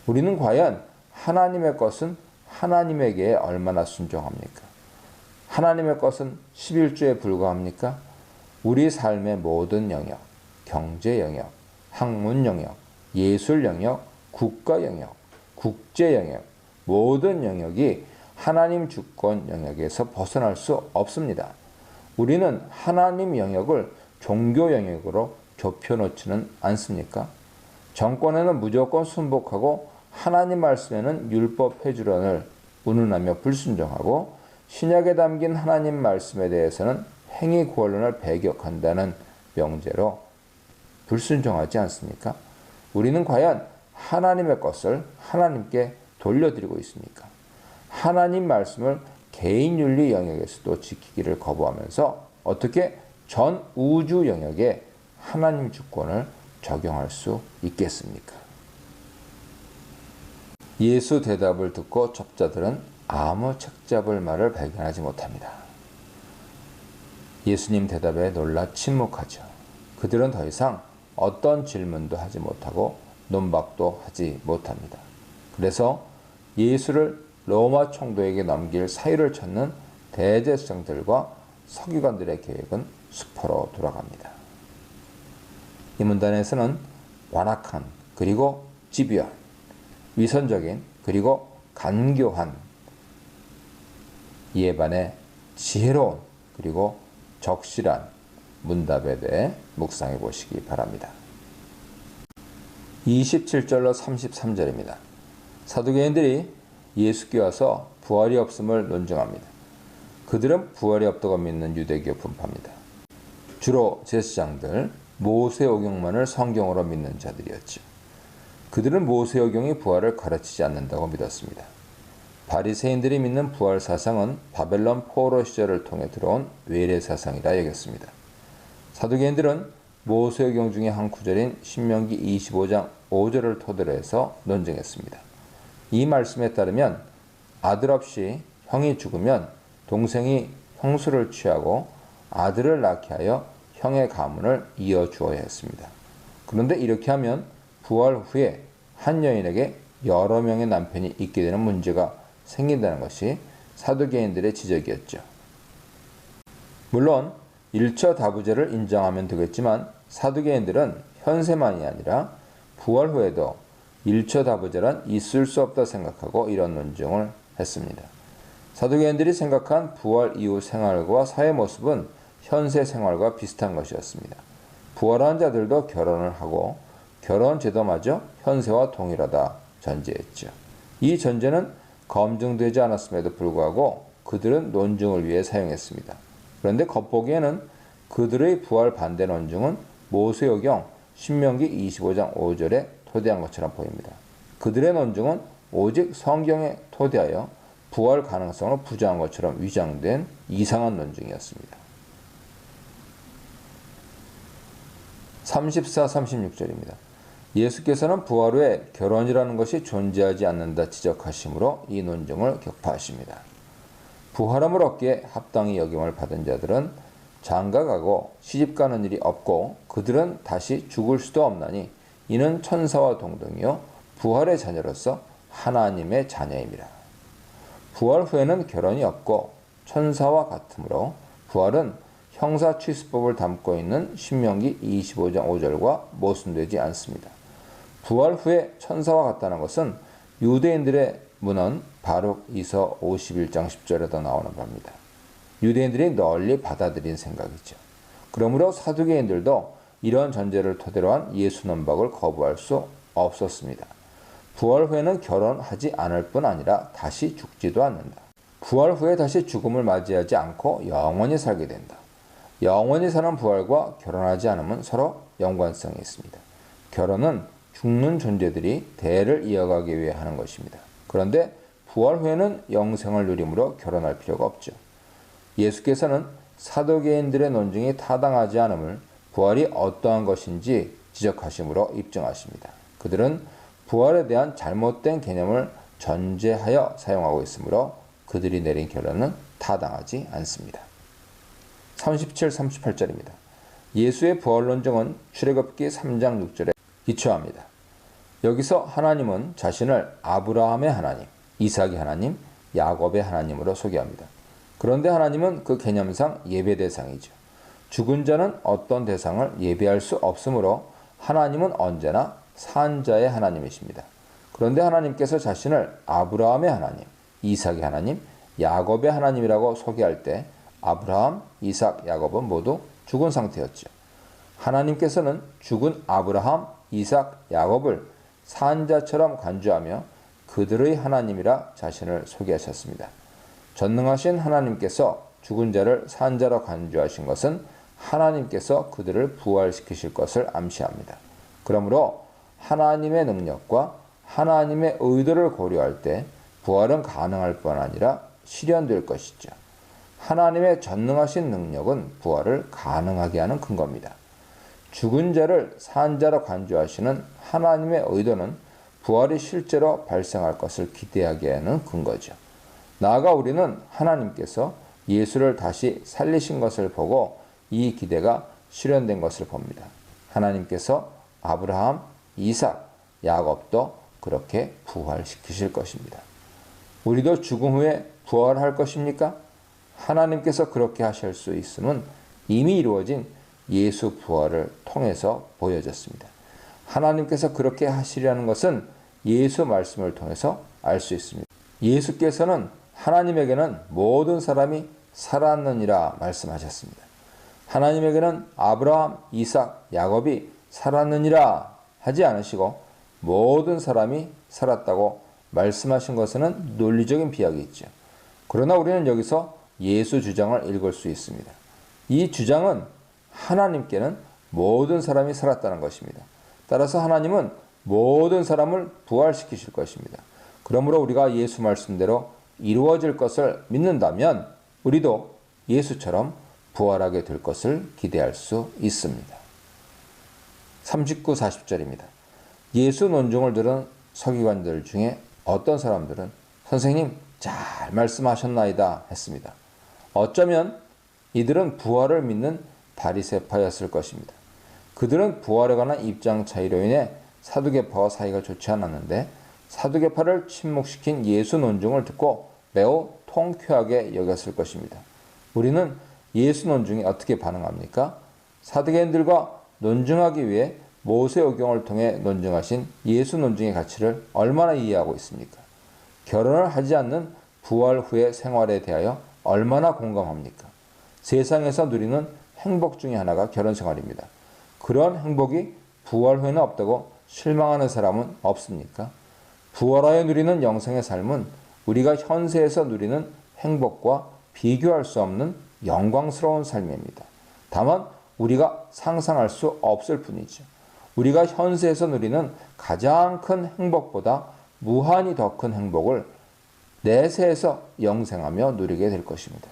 우리는 과연 하나님의 것은 하나님에게 얼마나 순종합니까? 하나님의 것은 11조에 불과합니까? 우리 삶의 모든 영역, 경제 영역, 학문 영역, 예술 영역, 국가 영역, 국제 영역, 모든 영역이 하나님 주권 영역에서 벗어날 수 없습니다. 우리는 하나님 영역을 종교 영역으로 좁혀놓지는 않습니까? 정권에는 무조건 순복하고 하나님 말씀에는 율법 회주론을 운운하며 불순종하고 신약에 담긴 하나님 말씀에 대해서는 행위 구원론을 배격한다는 명제로 불순종하지 않습니까? 우리는 과연 하나님의 것을 하나님께 돌려드리고 있습니까? 하나님 말씀을 개인 윤리 영역에서도 지키기를 거부하면서 어떻게 전 우주 영역에 하나님 주권을 적용할 수 있겠습니까? 예수 대답을 듣고 첩자들은 아무 책잡을 말을 발견하지 못합니다. 예수님 대답에 놀라 침묵하죠. 그들은 더 이상 어떤 질문도 하지 못하고 논박도 하지 못합니다. 그래서 예수를 로마 총독에게 넘길 사유를 찾는 대제사장들과 서기관들의 계획은 수포로 돌아갑니다. 이 문단에서는 완악한 그리고 집요한, 위선적인 그리고 간교한, 이에 반해 지혜로운 그리고 적실한 문답에 대해 묵상해 보시기 바랍니다. 27절로 33절입니다. 사두개인들이 예수께 와서 부활이 없음을 논증합니다. 그들은 부활이 없다고 믿는 유대교 분파입니다. 주로 제사장들, 모세오경만을 성경으로 믿는 자들이었죠. 그들은 모세오경이 부활을 가르치지 않는다고 믿었습니다. 바리새인들이 믿는 부활 사상은 바벨론 포로 시절을 통해 들어온 외래 사상이라 여겼습니다. 사두개인들은 모세오경 중에 한 구절인 신명기 25장 5절을 토대로 해서 논증했습니다. 이 말씀에 따르면 아들 없이 형이 죽으면 동생이 형수를 취하고 아들을 낳게 하여 형의 가문을 이어주어야 했습니다. 그런데 이렇게 하면 부활 후에 한 여인에게 여러 명의 남편이 있게 되는 문제가 생긴다는 것이 사두개인들의 지적이었죠. 물론 1처 다부제를 인정하면 되겠지만 사두개인들은 현세만이 아니라 부활 후에도 1처 다부제란 있을 수 없다 생각하고 이런 논증을 했습니다. 사두개인들이 생각한 부활 이후 생활과 사회 모습은 현세 생활과 비슷한 것이었습니다. 부활한 자들도 결혼을 하고 결혼 제도마저 현세와 동일하다 전제했죠. 이 전제는 검증되지 않았음에도 불구하고 그들은 논증을 위해 사용했습니다. 그런데 겉보기에는 그들의 부활 반대 논증은 모세오경 신명기 25장 5절에 토대한 것처럼 보입니다. 그들의 논증은 오직 성경에 토대하여 부활 가능성을 부정한 것처럼 위장된 이상한 논증이었습니다. 34, 36절입니다. 예수께서는 부활 후에 결혼이라는 것이 존재하지 않는다 지적하시므로 이 논증을 격파하십니다. 부활함을 얻기에 합당히 여김을 받은 자들은 장가가고 시집가는 일이 없고 그들은 다시 죽을 수도 없나니 이는 천사와 동등이요 부활의 자녀로서 하나님의 자녀입니다. 부활 후에는 결혼이 없고 천사와 같으므로 부활은 형사취수법을 담고 있는 신명기 25장 5절과 모순되지 않습니다. 부활 후에 천사와 같다는 것은 유대인들의 문헌 바룩 이서 51장 10절에도 나오는 바입니다. 유대인들이 널리 받아들인 생각이죠. 그러므로 사두개인들도 이런 전제를 토대로 한 예수 논박을 거부할 수 없었습니다. 부활 후에는 결혼하지 않을 뿐 아니라 다시 죽지도 않는다. 부활 후에 다시 죽음을 맞이하지 않고 영원히 살게 된다. 영원히 사는 부활과 결혼하지 않음은 서로 연관성이 있습니다. 결혼은 죽는 존재들이 대를 이어가기 위해 하는 것입니다. 그런데 부활 후에는 영생을 누리므로 결혼할 필요가 없죠. 예수께서는 사두개인들의 논증이 타당하지 않음을 부활이 어떠한 것인지 지적하심으로 입증하십니다. 그들은 부활에 대한 잘못된 개념을 전제하여 사용하고 있으므로 그들이 내린 결론은 타당하지 않습니다. 37, 38절입니다. 예수의 부활 논증은 출애굽기 3장 6절에 기초합니다. 여기서 하나님은 자신을 아브라함의 하나님, 이삭의 하나님, 야곱의 하나님으로 소개합니다. 그런데 하나님은 그 개념상 예배 대상이죠. 죽은 자는 어떤 대상을 예배할 수 없으므로 하나님은 언제나 산자의 하나님이십니다. 그런데 하나님께서 자신을 아브라함의 하나님, 이삭의 하나님, 야곱의 하나님이라고 소개할 때 아브라함, 이삭, 야곱은 모두 죽은 상태였죠. 하나님께서는 죽은 아브라함, 이삭, 야곱을 산자처럼 간주하며 그들의 하나님이라 자신을 소개하셨습니다. 전능하신 하나님께서 죽은 자를 산자로 간주하신 것은 하나님께서 그들을 부활시키실 것을 암시합니다. 그러므로 하나님의 능력과 하나님의 의도를 고려할 때 부활은 가능할 뿐 아니라 실현될 것이죠. 하나님의 전능하신 능력은 부활을 가능하게 하는 근거입니다. 죽은 자를 산자로 간주하시는 하나님의 의도는 부활이 실제로 발생할 것을 기대하게 하는 근거죠. 나아가 우리는 하나님께서 예수를 다시 살리신 것을 보고 이 기대가 실현된 것을 봅니다. 하나님께서 아브라함, 이삭, 야곱도 그렇게 부활시키실 것입니다. 우리도 죽음 후에 부활할 것입니까? 하나님께서 그렇게 하실 수 있음은 이미 이루어진 예수 부활을 통해서 보여졌습니다. 하나님께서 그렇게 하시려는 것은 예수 말씀을 통해서 알 수 있습니다. 예수께서는 하나님에게는 모든 사람이 살았느니라 말씀하셨습니다. 하나님에게는 아브라함, 이삭, 야곱이 살았느니라 하지 않으시고 모든 사람이 살았다고 말씀하신 것은 논리적인 비약이 있죠. 그러나 우리는 여기서 예수 주장을 읽을 수 있습니다. 이 주장은 하나님께는 모든 사람이 살았다는 것입니다. 따라서 하나님은 모든 사람을 부활시키실 것입니다. 그러므로 우리가 예수 말씀대로 이루어질 것을 믿는다면 우리도 예수처럼 부활하게 될 것을 기대할 수 있습니다. 39, 40절입니다. 예수 논증을 들은 서기관들 중에 어떤 사람들은 선생님 잘 말씀하셨나이다 했습니다. 어쩌면 이들은 부활을 믿는 바리새파였을 것입니다. 그들은 부활에 관한 입장 차이로 인해 사두개파와 사이가 좋지 않았는데 사두개파를 침묵시킨 예수 논증을 듣고 매우 통쾌하게 여겼을 것입니다. 우리는 예수 논증에 어떻게 반응합니까? 사두개인들과 논증하기 위해 모세오경을 통해 논증하신 예수 논증의 가치를 얼마나 이해하고 있습니까? 결혼을 하지 않는 부활 후의 생활에 대하여 얼마나 공감합니까? 세상에서 누리는 행복 중에 하나가 결혼 생활입니다. 그런 행복이 부활 후에는 없다고 실망하는 사람은 없습니까? 부활하여 누리는 영생의 삶은 우리가 현세에서 누리는 행복과 비교할 수 없는 영광스러운 삶입니다. 다만 우리가 상상할 수 없을 뿐이죠. 우리가 현세에서 누리는 가장 큰 행복보다 무한히 더 큰 행복을 내세에서 영생하며 누리게 될 것입니다.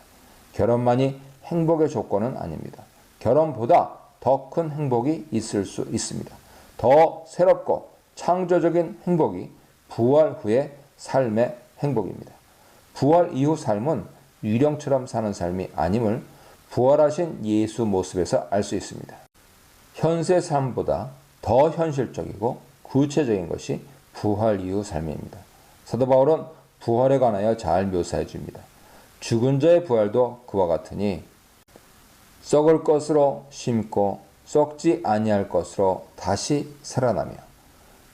결혼만이 행복의 조건은 아닙니다. 결혼보다 더 큰 행복이 있을 수 있습니다. 더 새롭고 창조적인 행복이 부활 후의 삶의 행복입니다. 부활 이후 삶은 유령처럼 사는 삶이 아님을 부활하신 예수 모습에서 알 수 있습니다. 현세 삶보다 더 현실적이고 구체적인 것이 부활 이후 삶입니다. 사도 바울은 부활에 관하여 잘 묘사해 줍니다. 죽은 자의 부활도 그와 같으니 썩을 것으로 심고 썩지 아니할 것으로 다시 살아나며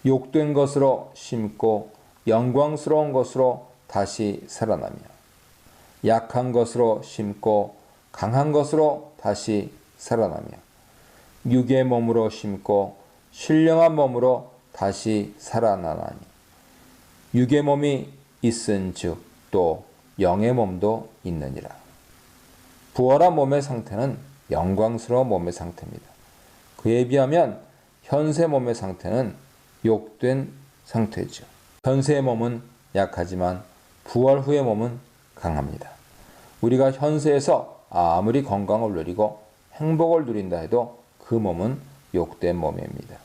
욕된 것으로 심고 영광스러운 것으로 다시 살아나며 약한 것으로 심고 강한 것으로 다시 살아나며 육의 몸으로 심고 신령한 몸으로 다시 살아나나니 육의 몸이 있은즉 또 영의 몸도 있느니라. 부활한 몸의 상태는 영광스러운 몸의 상태입니다. 그에 비하면 현세 몸의 상태는 욕된 상태죠. 현세의 몸은 약하지만 부활 후의 몸은 강합니다. 우리가 현세에서 아무리 건강을 누리고 행복을 누린다 해도 그 몸은 욕된 몸입니다.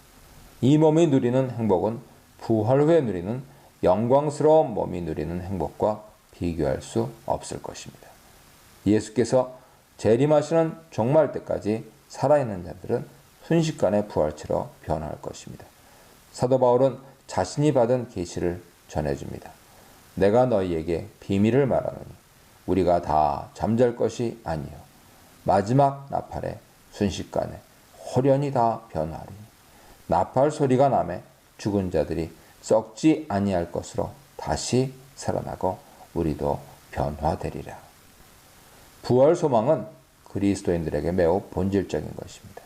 이 몸이 누리는 행복은 부활 후에 누리는 영광스러운 몸이 누리는 행복과 비교할 수 없을 것입니다. 예수께서 재림하시는 종말 때까지 살아있는 자들은 순식간에 부활체로 변화할 것입니다. 사도 바울은 자신이 받은 계시를 전해줍니다. 내가 너희에게 비밀을 말하노니 우리가 다 잠잘 것이 아니요 마지막 나팔에 순식간에 홀연히 다 변화하리니 나팔 소리가 나매 죽은 자들이 썩지 아니할 것으로 다시 살아나고 우리도 변화되리라. 부활 소망은 그리스도인들에게 매우 본질적인 것입니다.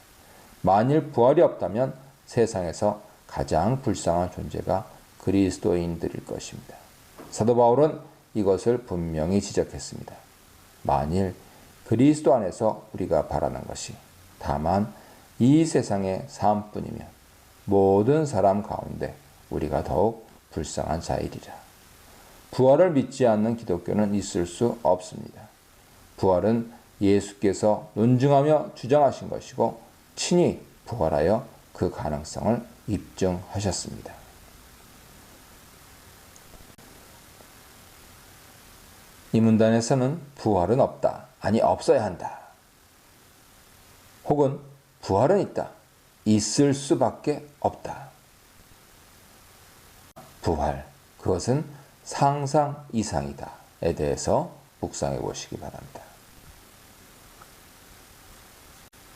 만일 부활이 없다면 세상에서 가장 불쌍한 존재가 그리스도인들일 것입니다. 사도 바울은 이것을 분명히 지적했습니다. 만일 그리스도 안에서 우리가 바라는 것이 다만 이 세상의 삶뿐이면 모든 사람 가운데 우리가 더욱 불쌍한 자이리라. 부활을 믿지 않는 기독교는 있을 수 없습니다. 부활은 예수께서 논증하며 주장하신 것이고 친히 부활하여 그 가능성을 입증하셨습니다. 이 문단에서는 부활은 없다, 아니 없어야 한다, 혹은 부활은 있다, 있을 수밖에 없다. 부활, 그것은 상상 이상이다에 대해서 묵상해 보시기 바랍니다.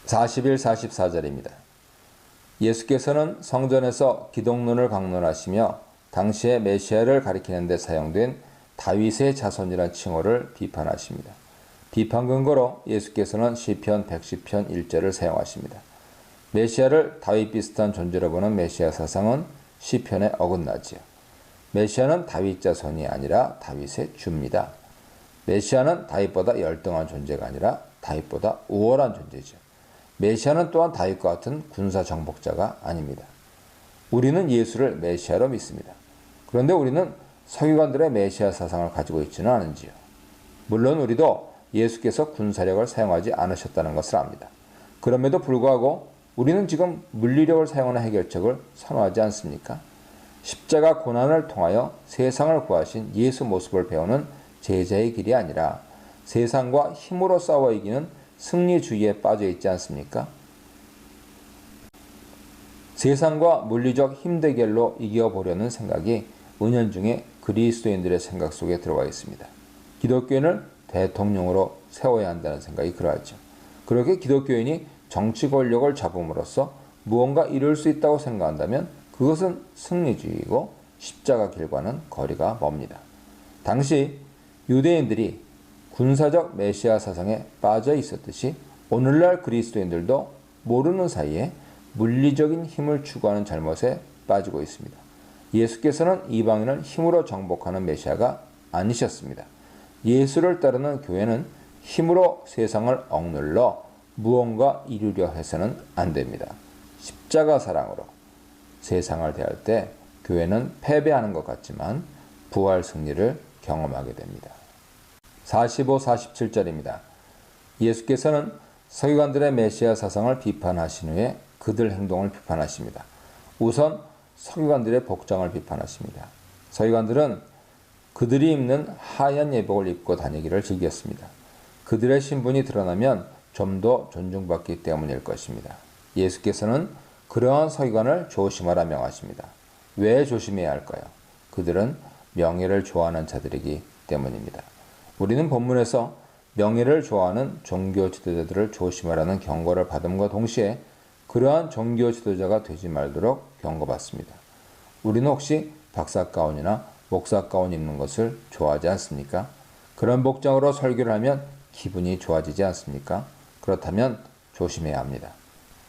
41, 44절입니다. 예수께서는 성전에서 기독론을 강론하시며 당시의 메시아를 가리키는 데 사용된 다윗의 자손이라는 칭호를 비판하십니다. 비판 근거로 예수께서는 시편 110편 1절을 사용하십니다. 메시아를 다윗 비슷한 존재로 보는 메시아 사상은 시편에 어긋나지요. 메시아는 다윗 자손이 아니라 다윗의 주입니다. 메시아는 다윗보다 열등한 존재가 아니라 다윗보다 우월한 존재죠. 메시아는 또한 다윗과 같은 군사 정복자가 아닙니다. 우리는 예수를 메시아로 믿습니다. 그런데 우리는 서기관들의 메시아 사상을 가지고 있지는 않은지요. 물론 우리도 예수께서 군사력을 사용하지 않으셨다는 것을 압니다. 그럼에도 불구하고 우리는 지금 물리력을 사용하는 해결책을 선호하지 않습니까? 십자가 고난을 통하여 세상을 구하신 예수 모습을 배우는 제자의 길이 아니라 세상과 힘으로 싸워 이기는 승리주의에 빠져 있지 않습니까? 세상과 물리적 힘 대결로 이겨보려는 생각이 은연중에 그리스도인들의 생각 속에 들어가 있습니다. 기독교인을 대통령으로 세워야 한다는 생각이 그러하죠. 그렇게 기독교인이 정치 권력을 잡음으로써 무언가 이룰 수 있다고 생각한다면 그것은 승리주의이고 십자가 길과는 거리가 멉니다. 당시 유대인들이 군사적 메시아 사상에 빠져 있었듯이 오늘날 그리스도인들도 모르는 사이에 물리적인 힘을 추구하는 잘못에 빠지고 있습니다. 예수께서는 이방인을 힘으로 정복하는 메시아가 아니셨습니다. 예수를 따르는 교회는 힘으로 세상을 억눌러 무언가 이루려 해서는 안 됩니다. 십자가 사랑으로 세상을 대할 때 교회는 패배하는 것 같지만 부활 승리를 경험하게 됩니다. 45, 47절입니다. 예수께서는 서기관들의 메시아 사상을 비판하신 후에 그들 행동을 비판하십니다. 우선 서기관들의 복장을 비판하십니다. 서기관들은 그들이 입는 하얀 예복을 입고 다니기를 즐겼습니다. 그들의 신분이 드러나면 좀 더 존중받기 때문일 것입니다. 예수께서는 그러한 서기관을 조심하라 명하십니다. 왜 조심해야 할까요? 그들은 명예를 좋아하는 자들이기 때문입니다. 우리는 본문에서 명예를 좋아하는 종교 지도자들을 조심하라는 경고를 받음과 동시에 그러한 종교 지도자가 되지 말도록 경고받습니다. 우리는 혹시 박사가운이나 목사가운 입는 것을 좋아하지 않습니까? 그런 복장으로 설교를 하면 기분이 좋아지지 않습니까? 그렇다면 조심해야 합니다.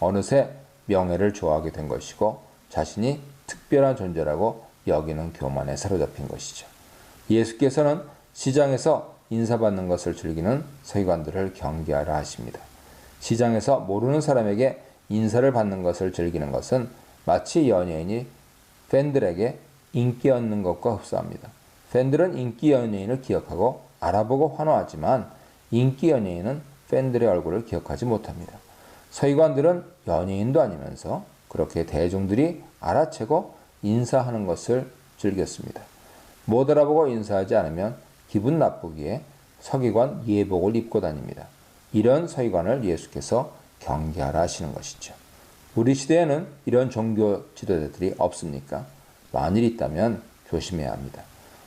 어느새 명예를 좋아하게 된 것이고 자신이 특별한 존재라고 여기는 교만에 사로잡힌 것이죠. 예수께서는 시장에서 인사받는 것을 즐기는 서기관들을 경계하라 하십니다. 시장에서 모르는 사람에게 인사를 받는 것을 즐기는 것은 마치 연예인이 팬들에게 인기 얻는 것과 흡사합니다. 팬들은 인기 연예인을 기억하고 알아보고 환호하지만 인기 연예인은 팬들의 얼굴을 기억하지 못합니다. 서기관들은 연예인도 아니면서 그렇게 대중들이 알아채고 인사하는 것을 즐겼습니다. 못 알아보고 인사하지 않으면 기분 나쁘기에 서기관 예복을 입고 다닙니다. 이런 서기관을 예수께서 경계하라 하시는 것이죠. 우리 시대에는 이런 종교 지도자들이 없습니까? 만일 있다면 조심해야 합니다.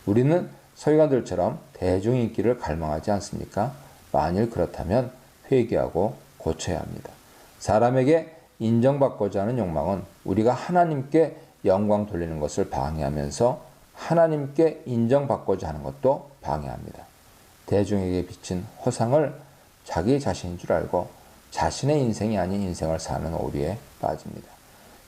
우리는 서기관들처럼 대중 인기를 갈망하지 않습니까? 만일 그렇다면 회개하고 고쳐야 합니다. 사람에게 인정받고자 하는 욕망은 우리가 하나님께 영광 돌리는 것을 방해하면서 하나님께 인정받고자 하는 것도 방해합니다. 대중에게 비친 허상을 자기 자신인 줄 알고 자신의 인생이 아닌 인생을 사는 오류에 빠집니다.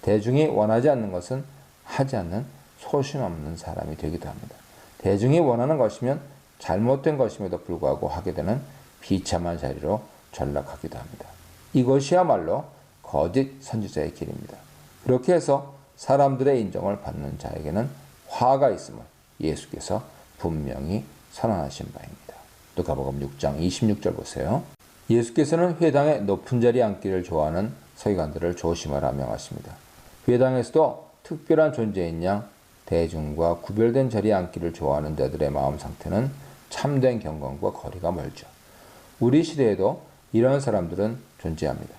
대중이 원하지 않는 것은 하지 않는 소신 없는 사람이 되기도 합니다. 대중이 원하는 것이면 잘못된 것임에도 불구하고 하게 되는 비참한 자리로 전락하기도 합니다. 이것이야말로 거짓 선지자의 길입니다. 그렇게 해서 사람들의 인정을 받는 자에게는 화가 있음을 예수께서 분명히 선언하신 바입니다. 누가복음 6장 26절 보세요. 예수께서는 회당의 높은 자리에 앉기를 좋아하는 서기관들을 조심하라 명하십니다. 회당에서도 특별한 존재인 양 대중과 구별된 자리에 앉기를 좋아하는 자들의 마음 상태는 참된 경건과 거리가 멀죠. 우리 시대에도 이런 사람들은 존재합니다.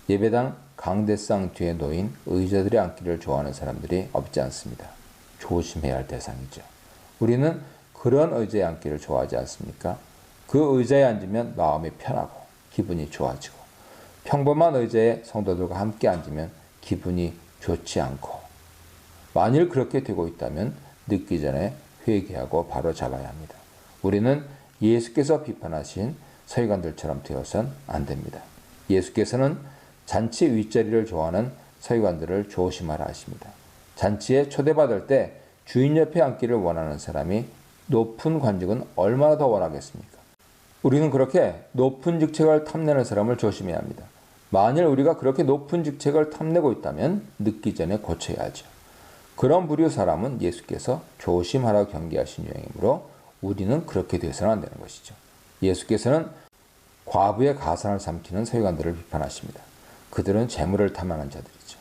예배당 강대상 뒤에 놓인 의자들에 앉기를 좋아하는 사람들이 없지 않습니다. 조심해야 할 대상이죠. 우리는 그런 의자에 앉기를 좋아하지 않습니까? 그 의자에 앉으면 마음이 편하고 기분이 좋아지고 평범한 의자에 성도들과 함께 앉으면 기분이 좋지 않고 만일 그렇게 되고 있다면 늦기 전에 회개하고 바로 잡아야 합니다. 우리는 예수께서 비판하신 서기관들처럼 되어선 안 됩니다. 예수께서는 잔치 윗자리를 좋아하는 서기관들을 조심하라 하십니다. 잔치에 초대받을 때 주인 옆에 앉기를 원하는 사람이 높은 관직은 얼마나 더 원하겠습니까? 우리는 그렇게 높은 직책을 탐내는 사람을 조심해야 합니다. 만일 우리가 그렇게 높은 직책을 탐내고 있다면 늦기 전에 고쳐야 하죠. 그런 부류 사람은 예수께서 조심하라 경계하신 유행이므로 우리는 그렇게 돼서는 안 되는 것이죠. 예수께서는 과부의 가산을 삼키는 서기관들을 비판하십니다. 그들은 재물을 탐하는 자들이죠.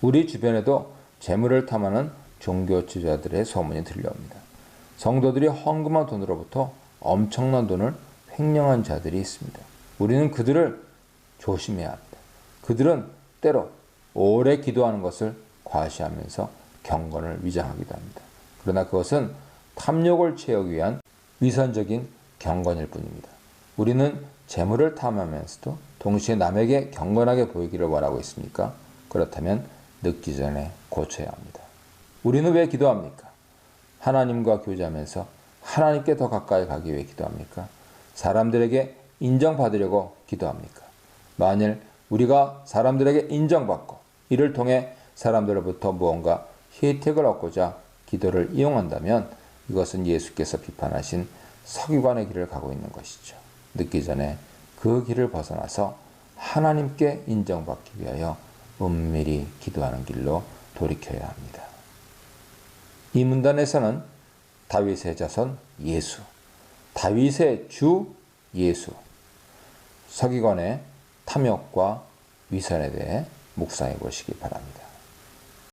우리 주변에도 재물을 탐하는 종교 지도자들의 소문이 들려옵니다. 성도들이 헌금한 돈으로부터 엄청난 돈을 횡령한 자들이 있습니다. 우리는 그들을 조심해야 합니다. 그들은 때로 오래 기도하는 것을 과시하면서 경건을 위장하기도 합니다. 그러나 그것은 탐욕을 채우기 위한 위선적인 경건일 뿐입니다. 우리는 재물을 탐하면서도 동시에 남에게 경건하게 보이기를 원하고 있습니까? 그렇다면 늦기 전에 고쳐야 합니다. 우리는 왜 기도합니까? 하나님과 교제하면서 하나님께 더 가까이 가기 위해 기도합니까? 사람들에게 인정받으려고 기도합니까? 만일 우리가 사람들에게 인정받고 이를 통해 사람들로부터 무언가 혜택을 얻고자 기도를 이용한다면 이것은 예수께서 비판하신 서기관의 길을 가고 있는 것이죠. 늦기 전에 그 길을 벗어나서 하나님께 인정받기 위하여 은밀히 기도하는 길로 돌이켜야 합니다. 이 문단에서는 다윗의 자손 예수, 다윗의 주 예수, 서기관의 탐욕과 위선에 대해 묵상해 보시기 바랍니다.